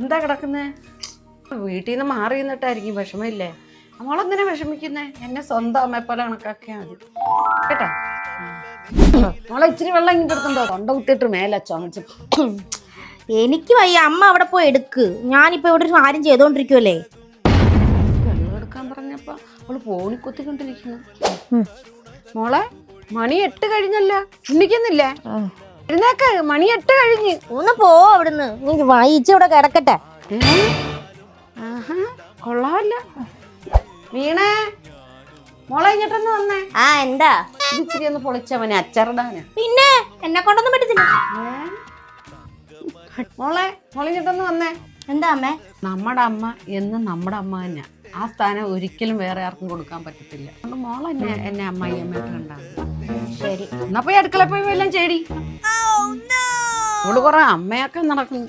എന്താ കിടക്കുന്നേ? വീട്ടിൽ നിന്ന് മാറി നിന്നിട്ടായിരിക്കും വിഷമമില്ലേ? നമ്മളെന്തിനാ വിഷമിക്കുന്നേ? എന്നെ സ്വന്തം അമ്മയെ പോലെ കണക്കാക്കിയാ മതി കേട്ടോ. മോളെ ഇച്ചിരി വെള്ളം ഇങ്ങോട്ട് എടുത്തുണ്ടോ? തൊണ്ട കുത്തിയിട്ട് മേലെ ചുമച്ച്. എനിക്ക് വയ്യ, അമ്മ അവിടെ പോയി എടുക്ക്. ഞാനിപ്പോ ഇവിടെ ഒരു കാര്യം ചെയ്തോണ്ടിരിക്കുവല്ലേ. വെള്ളം എടുക്കാൻ പറഞ്ഞപ്പോ അവള് ഫോണിൽ കുത്തിക്കൊണ്ടിരിക്കുന്നു. മോളെ മണി 8 കഴിഞ്ഞല്ലോ, എണ്ണിക്കുന്നില്ലേ? എഴുന്നേക്ക്, മണി 8 കഴിഞ്ഞ്. ഒന്ന് പോ അവിടുന്ന്, നീ വായിച്ച ഇവിടെ കിടക്കട്ടെ. കൊള്ളാമല്ല. വീണേ മോളെ ഇങ്ങോട്ടൊന്ന് വന്നേ. ആ എന്താ? ഇച്ചിരി ഒന്ന് പൊളിച്ചവനെ അച്ചറടാന്. പിന്നെ എന്നെ കൊണ്ടൊന്നും പറ്റത്തില്ല. മോളെ ഇങ്ങോട്ടൊന്ന് വന്നേ. എന്താ അമ്മേ? നമ്മുടെ അമ്മ എന്നും നമ്മുടെ അമ്മ തന്നെ. ആ സ്ഥാനം ഒരിക്കലും വേറെ ആർക്കും കൊടുക്കാൻ പറ്റത്തില്ല. അതുകൊണ്ട് മോളെ എന്നെ അമ്മായി അമ്മയായിട്ട് കണ്ടാകും. ശരി, എന്നാ പോയി അടുക്കള പോയി വല്ലതും ചേടി. അവള് കുറെ അമ്മയൊക്കെ നടക്കുന്നു.